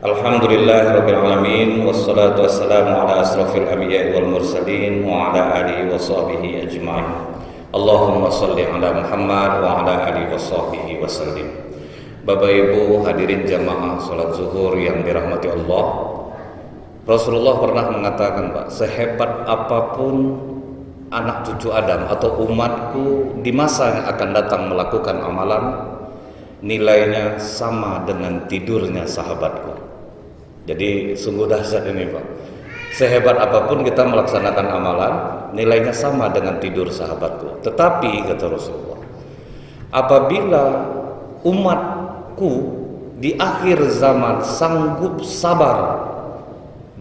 Alhamdulillahirabbil alamin wassalatu wassalamu ala asrofil anbiya'i wal mursalin wa ala alihi wa sahbihi ajma'in. Allahumma shalli ala Muhammad wa ala alihi wa sahbihi wasallim. Bapak Ibu hadirin jamaah salat zuhur yang dirahmati Allah. Rasulullah pernah mengatakan, Pak, sehebat apapun anak cucu Adam atau umatku di masa yang akan datang melakukan amalan, nilainya sama dengan tidurnya sahabatku. Jadi sungguh dahsyat ini, Pak. Sehebat apapun kita melaksanakan amalan, nilainya sama dengan tidur sahabatku. Tetapi kata Rasulullah, apabila umatku di akhir zaman sanggup sabar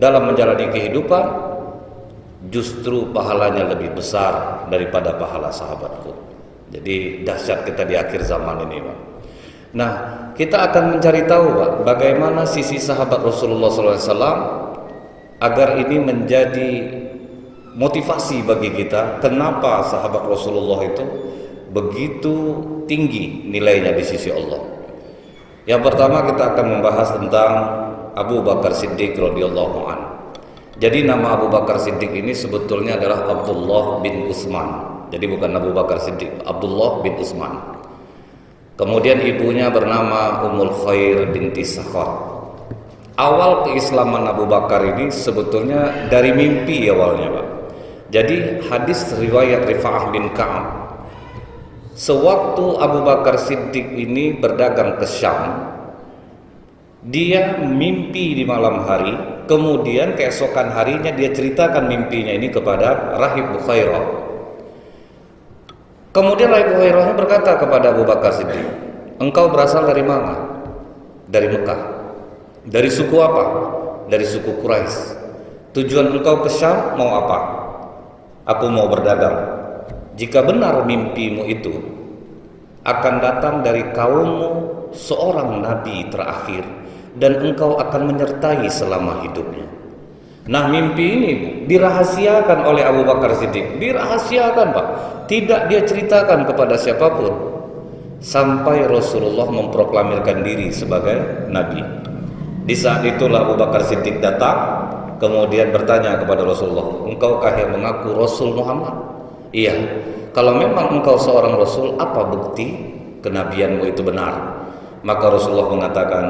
dalam menjalani kehidupan, justru pahalanya lebih besar daripada pahala sahabatku. Jadi dahsyat kita di akhir zaman ini, Pak. Nah, kita akan mencari tahu, Pak, bagaimana sisi sahabat Rasulullah SAW agar ini menjadi motivasi bagi kita. Kenapa sahabat Rasulullah itu begitu tinggi nilainya di sisi Allah? Yang pertama kita akan membahas tentang Abu Bakar Siddiq radhiyallahu anhu. Jadi nama Abu Bakar Siddiq ini sebetulnya adalah Abdullah bin Utsman. Jadi bukan Abu Bakar Siddiq, Abdullah bin Utsman. Kemudian ibunya bernama Ummul Khair binti Sakhar. Awal keislaman Abu Bakar ini sebetulnya dari mimpi awalnya, Pak. Jadi hadis riwayat Rifa'ah bin Ka'ab, sewaktu Abu Bakar Siddiq ini berdagang ke Syam, dia mimpi di malam hari. Kemudian keesokan harinya dia ceritakan mimpinya ini kepada Rahib Bukhairah. Kemudian Rahib Bukhairah berkata kepada Abu Bakar Siddiq, engkau berasal dari mana? Dari Mekah. Dari suku apa? Dari suku Quraisy. Tujuan engkau ke Syam mau apa? Aku mau berdagang. Jika benar mimpimu itu, akan datang dari kaummu seorang nabi terakhir dan engkau akan menyertai selama hidupnya. Nah, mimpi ini, Bu, dirahasiakan oleh Abu Bakar Siddiq. Dirahasiakan, Pak. Tidak dia ceritakan kepada siapapun sampai Rasulullah memproklamirkan diri sebagai nabi. Di saat itulah Abu Bakar Siddiq datang, kemudian bertanya kepada Rasulullah, engkaukah yang mengaku Rasul Muhammad? Iya. Kalau memang engkau seorang Rasul, apa bukti kenabianmu itu benar? Maka Rasulullah mengatakan,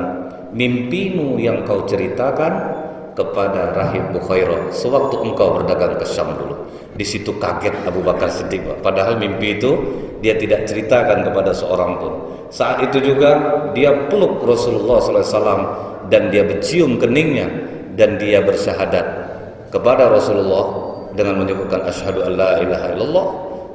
mimpimu yang kau ceritakan kepada Rahib Bukhairah sewaktu engkau berdagang ke Syam dulu. Di situ kaget Abu Bakar Siddiq, Pak. Padahal mimpi itu dia tidak ceritakan kepada seorang pun. Saat itu juga dia peluk Rasulullah SAW dan dia mencium keningnya dan dia bersyahadat kepada Rasulullah dengan menyebutkan asyhadu an la ilaha illallah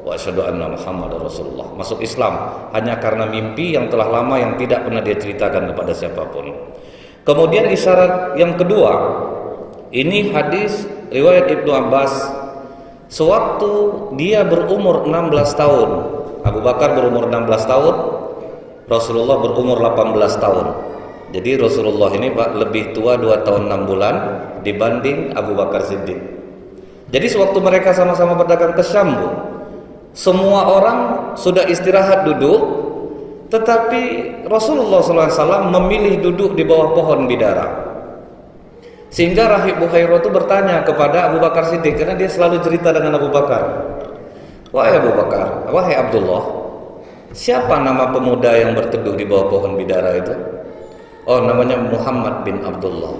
wa asyhadu anna Muhammadar Rasulullah. Masuk Islam hanya karena mimpi yang telah lama yang tidak pernah dia ceritakan kepada siapapun. Kemudian isyarat yang kedua, ini hadis riwayat Ibnu Abbas. Sewaktu dia berumur 16 tahun, Abu Bakar berumur 16 tahun, Rasulullah berumur 18 tahun. Jadi Rasulullah ini, Pak, lebih tua 2 tahun 6 bulan dibanding Abu Bakar Siddiq. Jadi sewaktu mereka sama-sama berdagang ke Syam, Bu, semua orang sudah istirahat duduk, tetapi Rasulullah SAW memilih duduk di bawah pohon bidara. Sehingga Rahib Bukhairah itu bertanya kepada Abu Bakar Siddiq, karena dia selalu cerita dengan Abu Bakar. Wahai Abu Bakar, wahai Abdullah, siapa nama pemuda yang berteduh di bawah pohon bidara itu? Oh, namanya Muhammad bin Abdullah.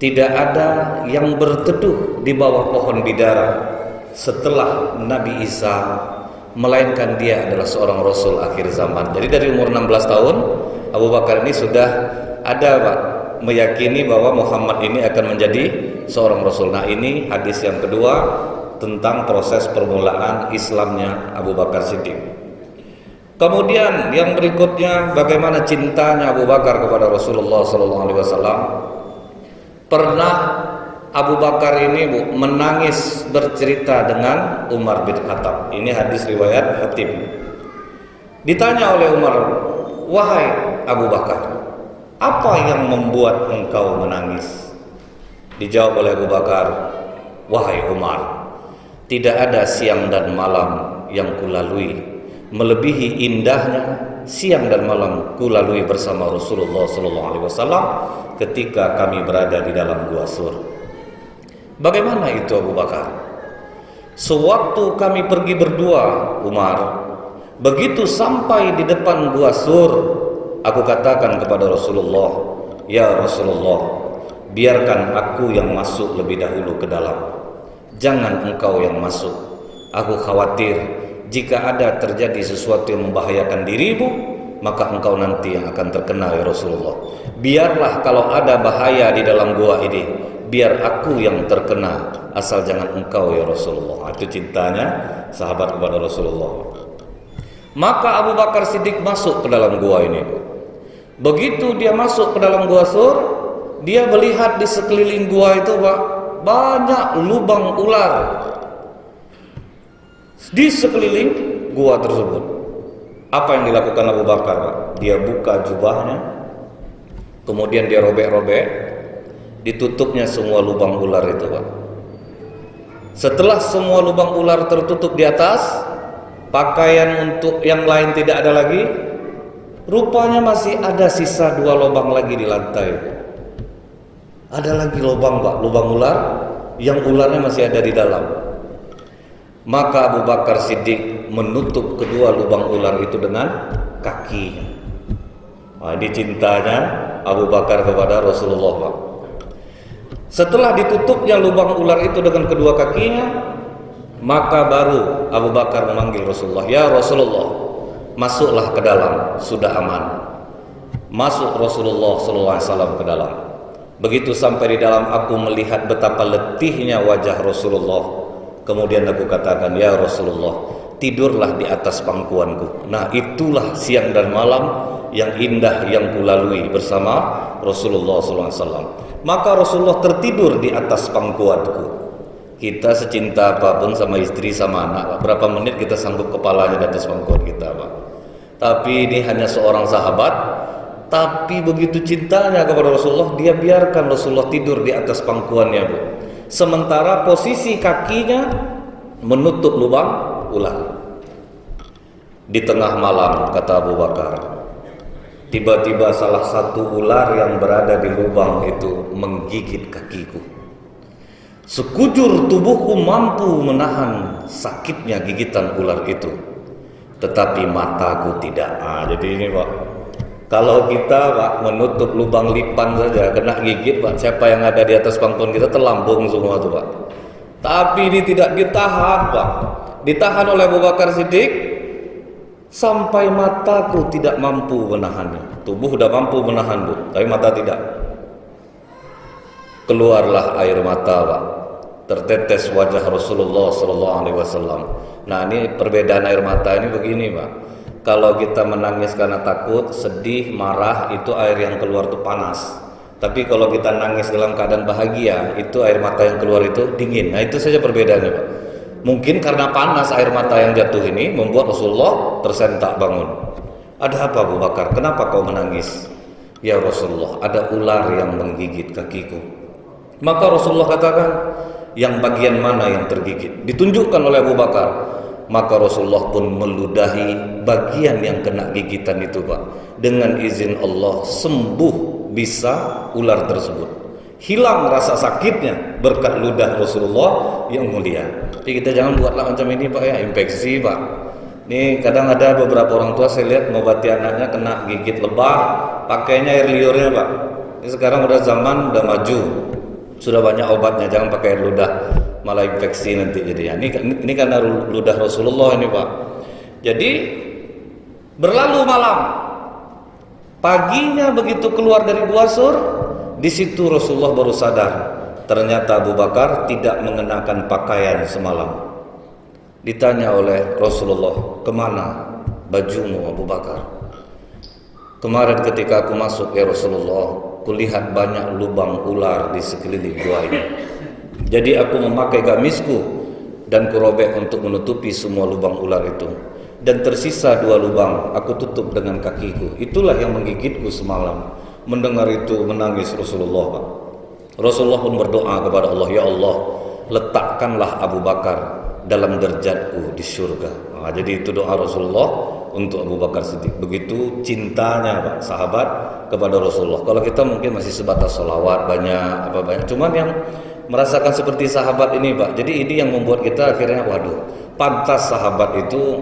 Tidak ada yang berteduh di bawah pohon bidara setelah Nabi Isa, melainkan dia adalah seorang Rasul akhir zaman. Jadi dari umur 16 tahun Abu Bakar ini sudah ada, Pak, meyakini bahwa Muhammad ini akan menjadi seorang Rasul. Nah, ini hadis yang kedua tentang proses permulaan Islamnya Abu Bakar Siddiq. Kemudian yang berikutnya, bagaimana cintanya Abu Bakar kepada Rasulullah SAW. Pernah Abu Bakar ini, Bu, menangis bercerita dengan Umar bin Khattab. Ini hadis riwayat Hatim. Ditanya oleh Umar, wahai Abu Bakar, apa yang membuat engkau menangis? Dijawab oleh Abu Bakar, wahai Umar, tidak ada siang dan malam yang kulalui melebihi indahnya siang dan malam kulalui bersama Rasulullah SAW ketika kami berada di dalam Gua Sur. Bagaimana itu Abu Bakar? Sewaktu kami pergi berdua, Umar, begitu sampai di depan Gua Sur, aku katakan kepada Rasulullah, ya Rasulullah, biarkan aku yang masuk lebih dahulu ke dalam, jangan engkau yang masuk. Aku khawatir jika ada terjadi sesuatu yang membahayakan dirimu, maka engkau nanti yang akan terkena ya Rasulullah. Biarlah kalau ada bahaya di dalam gua ini, biar aku yang terkena, asal jangan engkau ya Rasulullah. Itu cintanya sahabat kepada Rasulullah. Maka Abu Bakar Siddiq masuk ke dalam gua ini. Begitu dia masuk ke dalam Gua Sur, dia melihat di sekeliling gua itu Pak, banyak lubang ular di sekeliling gua tersebut. Apa yang dilakukan Abu Bakar Pak? Dia buka jubahnya, kemudian dia robek-robek, ditutupnya semua lubang ular itu Pak. Setelah semua lubang ular tertutup di atas, pakaian untuk yang lain tidak ada lagi. Rupanya masih ada sisa 2 lubang lagi di lantai. Ada lagi lubang Pak, lubang ular, yang ularnya masih ada di dalam. Maka Abu Bakar Siddiq menutup kedua lubang ular itu dengan kakinya. Nah, ini cintanya Abu Bakar kepada Rasulullah Pak. Setelah ditutupnya lubang ular itu dengan kedua kakinya, maka baru Abu Bakar memanggil Rasulullah, ya Rasulullah, masuklah ke dalam, sudah aman. Masuk Rasulullah SAW ke dalam. Begitu sampai di dalam, aku melihat betapa letihnya wajah Rasulullah. Kemudian aku katakan, ya Rasulullah, tidurlah di atas pangkuanku. Nah, itulah siang dan malam yang indah yang kulalui bersama Rasulullah SAW. Maka Rasulullah tertidur di atas pangkuanku. Kita secinta apapun sama istri sama anak, Pak, berapa menit kita sanggup kepalanya di atas pangkuan kita Pak. Tapi ini hanya seorang sahabat, tapi begitu cintanya kepada Rasulullah, dia biarkan Rasulullah tidur di atas pangkuannya Bu. Sementara posisi kakinya menutup lubang ular. Di tengah malam, kata Abu Bakar, tiba-tiba salah satu ular yang berada di lubang itu menggigit kakiku. Sekujur tubuhku mampu menahan sakitnya gigitan ular itu, tetapi mataku tidak. Jadi ini Pak, kalau kita Pak menutup lubang lipan saja kena gigit Pak, siapa yang ada di atas pangkuan kita terlambung semua tuh Pak. Tapi ini tidak ditahan Pak, ditahan oleh Abu Bakar Siddiq sampai mataku tidak mampu menahannya. Tubuh sudah mampu menahan Bu, tapi mata tidak. Keluarlah air mata Pak, tertetes wajah Rasulullah SAW. Nah, ini perbedaan air mata ini begini Pak. Kalau kita menangis karena takut, sedih, marah, itu air yang keluar itu panas. Tapi kalau kita nangis dalam keadaan bahagia, itu air mata yang keluar itu dingin. Nah, itu saja perbedaannya Pak. Mungkin karena panas air mata yang jatuh ini membuat Rasulullah tersentak bangun. Ada apa Abu Bakar? Kenapa kau menangis? Ya Rasulullah, ada ular yang menggigit kakiku. Maka Rasulullah katakan, yang bagian mana yang tergigit? Ditunjukkan oleh Abu Bakar. Maka Rasulullah pun meludahi bagian yang kena gigitan itu Pak. Dengan izin Allah sembuh bisa ular tersebut. Hilang rasa sakitnya berkat ludah Rasulullah yang mulia. Jadi kita jangan buatlah macam ini Pak ya, infeksi Pak. Nih kadang ada beberapa orang tua saya lihat mengobati anaknya kena gigit lebah, pakainya air liurnya Pak. Ini sekarang udah zaman, udah maju, sudah banyak obatnya, jangan pakai air ludah, malah infeksi nanti jadinya. Ini karena ludah Rasulullah ini Pak. Jadi berlalu malam, paginya begitu keluar dari Gua Sur, di situ Rasulullah baru sadar, ternyata Abu Bakar tidak mengenakan pakaian semalam. Ditanya oleh Rasulullah, kemana bajumu Abu Bakar? Kemarin ketika aku masuk ya Rasulullah, kulihat banyak lubang ular di sekeliling gua ini. Jadi aku memakai gamisku dan kurobek untuk menutupi semua lubang ular itu. Dan tersisa 2 lubang, aku tutup dengan kakiku. Itulah yang menggigitku semalam. Mendengar itu menangis Rasulullah Pak. Rasulullah pun berdoa kepada Allah, ya Allah, letakkanlah Abu Bakar dalam derajatku di surga. Nah, jadi itu doa Rasulullah untuk Abu Bakar Siddiq. Begitu cintanya Pak sahabat kepada Rasulullah. Kalau kita mungkin masih sebatas sholawat banyak apa banyak, cuman yang merasakan seperti sahabat ini Pak. Jadi ini yang membuat kita akhirnya waduh, pantas sahabat itu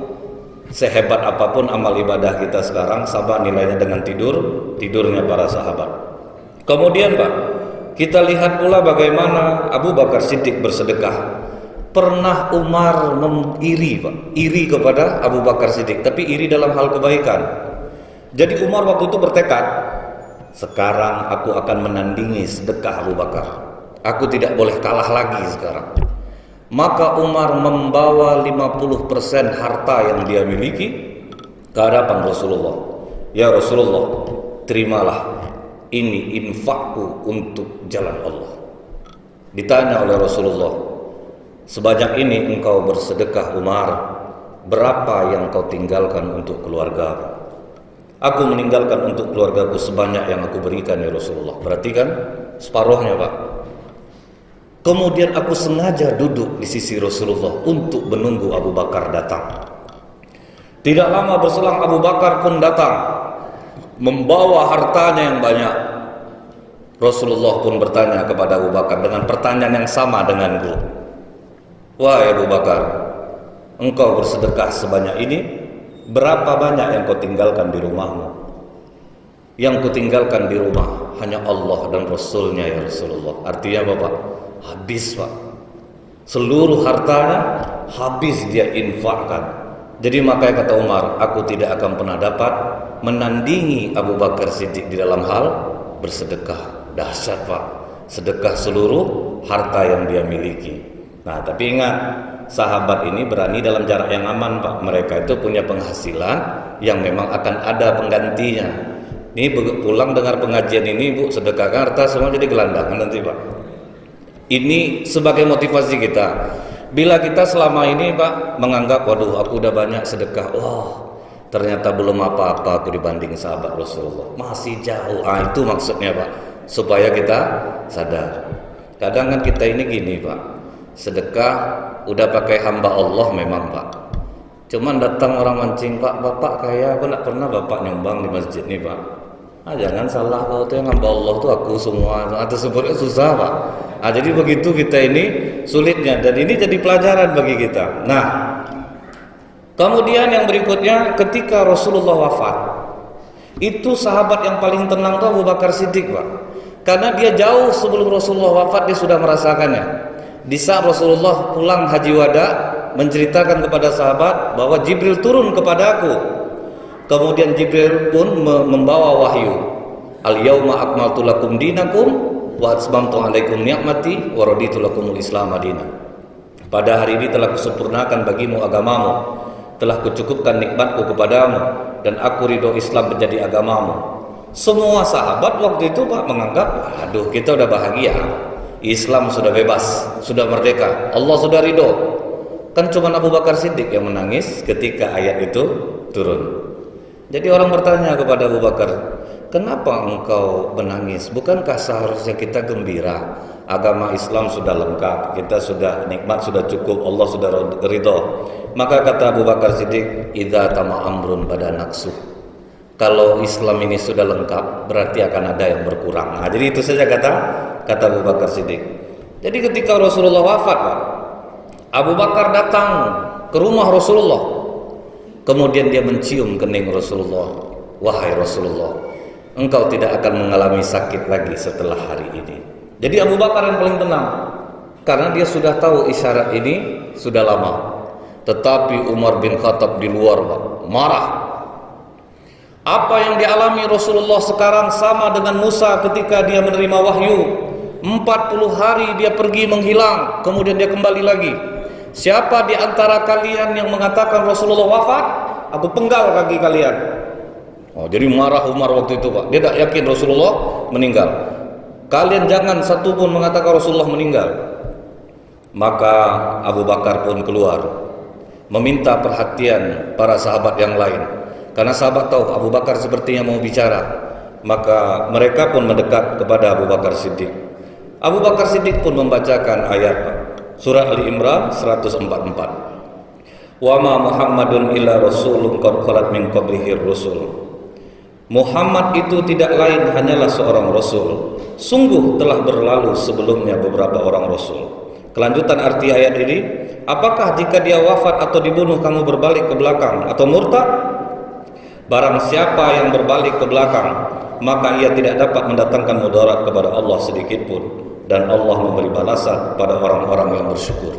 sehebat apapun amal ibadah kita sekarang sama nilainya dengan tidurnya para sahabat. Kemudian Pak, kita lihat pula bagaimana Abu Bakar Siddiq bersedekah. Pernah Umar iri Pak, iri kepada Abu Bakar Siddiq, tapi iri dalam hal kebaikan. Jadi Umar waktu itu bertekad, sekarang aku akan menandingi sedekah Abu Bakar. Aku tidak boleh kalah lagi sekarang. Maka Umar membawa 50% harta yang dia miliki ke hadapan Rasulullah. Ya Rasulullah, terimalah ini infakku untuk jalan Allah. Ditanya oleh Rasulullah, sebanyak ini engkau bersedekah Umar, berapa yang kau tinggalkan untuk keluarga? Aku meninggalkan untuk keluargaku sebanyak yang aku berikan ya Rasulullah. Berarti kan separuhnya Pak. Kemudian aku sengaja duduk di sisi Rasulullah untuk menunggu Abu Bakar datang. Tidak lama berselang Abu Bakar pun datang, membawa hartanya yang banyak. Rasulullah pun bertanya kepada Abu Bakar dengan pertanyaan yang sama denganku. Wahai Abu Bakar, engkau bersedekah sebanyak ini, berapa banyak yang kau tinggalkan di rumahmu? Yang kutinggalkan di rumah hanya Allah dan Rasulnya ya Rasulullah. Artinya apa Pak? Habis Pak, seluruh hartanya habis dia infakkan. Jadi makanya kata Umar, aku tidak akan pernah dapat menandingi Abu Bakar Siddiq di dalam hal bersedekah. Dahsyat Pak, sedekah seluruh harta yang dia miliki. Nah tapi ingat, sahabat ini berani dalam jarak yang aman Pak. Mereka itu punya penghasilan yang memang akan ada penggantinya. Ini pulang dengar pengajian ini Bu, sedekahkan harta semua jadi gelandangan nanti Pak. Ini sebagai motivasi kita. Bila kita selama ini Pak menganggap waduh aku udah banyak sedekah, ternyata belum apa-apa aku dibanding sahabat Rasulullah, masih jauh. Itu maksudnya Pak, supaya kita sadar. Kadang kan kita ini gini Pak, sedekah udah pakai hamba Allah memang Pak, cuman datang orang mancing, Pak bapak kaya, aku gak pernah bapak nyumbang di masjid nih Pak. Jangan salah, kau tuh yang hamba Allah tuh aku semua, atau sebutnya susah Pak. Jadi begitu kita ini sulitnya, dan ini jadi pelajaran bagi kita. Nah, kemudian yang berikutnya ketika Rasulullah wafat, itu sahabat yang paling tenang tuh Abu Bakar Siddiq Pak, karena dia jauh sebelum Rasulullah wafat dia sudah merasakannya. Di saat Rasulullah pulang haji wada, menceritakan kepada sahabat bahwa Jibril turun kepadaku. Kemudian Jibril pun membawa wahyu. Al-yauma akmaltu lakum dinakum wa atmamtu alaikum ni'mati wa raditu lakumul Islam madina. Pada hari ini telah kusempurnakan bagimu agamamu, telah kucukupkan nikmatku kepadamu, dan aku ridho Islam menjadi agamamu. Semua sahabat waktu itu Pak menganggap, aduh kita udah bahagia, Islam sudah bebas, sudah merdeka, Allah sudah ridho. Kan cuma Abu Bakar Siddiq yang menangis ketika ayat itu turun. Jadi orang bertanya kepada Abu Bakar, kenapa engkau menangis? Bukankah seharusnya kita gembira? Agama Islam sudah lengkap, kita sudah nikmat, sudah cukup, Allah sudah ridho. Maka kata Abu Bakar Siddiq, idza tama amrun pada naksuh. Kalau Islam ini sudah lengkap, berarti akan ada yang berkurang. Jadi itu saja kata Abu Bakar Siddiq. Jadi ketika Rasulullah wafat, Abu Bakar datang ke rumah Rasulullah. Kemudian dia mencium kening Rasulullah. Wahai Rasulullah, engkau tidak akan mengalami sakit lagi setelah hari ini. Jadi Abu Bakar yang paling tenang, karena dia sudah tahu isyarat ini sudah lama. Tetapi Umar bin Khattab di luar marah. Apa yang dialami Rasulullah sekarang sama dengan Musa ketika dia menerima wahyu. 40 hari dia pergi menghilang, kemudian dia kembali lagi. Siapa di antara kalian yang mengatakan Rasulullah wafat, aku penggal kaki kalian. Jadi marah Umar waktu itu Pak. Dia tak yakin Rasulullah meninggal. Kalian jangan satu pun mengatakan Rasulullah meninggal. Maka Abu Bakar pun keluar meminta perhatian para sahabat yang lain. Karena sahabat tahu Abu Bakar sepertinya mau bicara. Maka mereka pun mendekat kepada Abu Bakar Siddiq. Abu Bakar Siddiq pun membacakan ayat Surah Ali Imran 144. Wa ma Muhammadun illa rasulun qad khalat min qablihi rusul. Muhammad itu tidak lain hanyalah seorang rasul. Sungguh telah berlalu sebelumnya beberapa orang rasul. Kelanjutan arti ayat ini, apakah jika dia wafat atau dibunuh kamu berbalik ke belakang atau murtad? Barang siapa yang berbalik ke belakang, maka ia tidak dapat mendatangkan mudarat kepada Allah sedikit pun, dan Allah memberi balasan pada orang-orang yang bersyukur.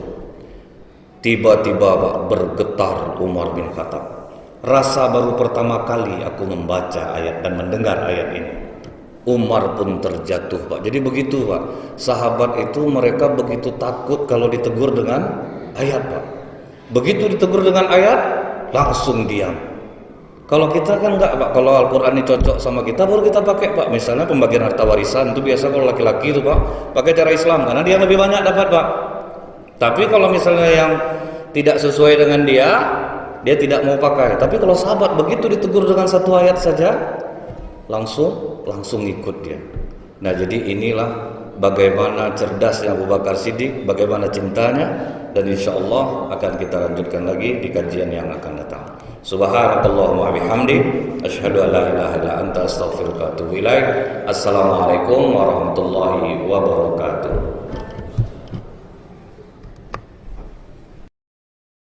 Tiba-tiba bergetar Umar bin Khattab. Rasa baru pertama kali aku membaca ayat dan mendengar ayat ini. Umar pun terjatuh, Pak. Jadi begitu, Pak. Sahabat itu mereka begitu takut kalau ditegur dengan ayat, Pak. Begitu ditegur dengan ayat, langsung diam. Kalau kita kan enggak, Pak. Kalau Al-Qur'an ini cocok sama kita, baru kita pakai, Pak. Misalnya pembagian harta warisan itu biasa kalau laki-laki itu, Pak, pakai cara Islam karena dia lebih banyak dapat, Pak. Tapi kalau misalnya yang tidak sesuai dengan dia tidak mau pakai. Tapi kalau sahabat begitu ditegur dengan satu ayat saja, langsung ikut dia. Nah, jadi inilah bagaimana cerdasnya Abu Bakar Siddiq, bagaimana cintanya, dan insyaallah akan kita lanjutkan lagi di kajian yang akan datang. Subhanakallahumma bihamdi asyhadu an la ilaha illa anta astaghfiruka wa atubu ilaik. Assalamualaikum warahmatullahi wabarakatuh.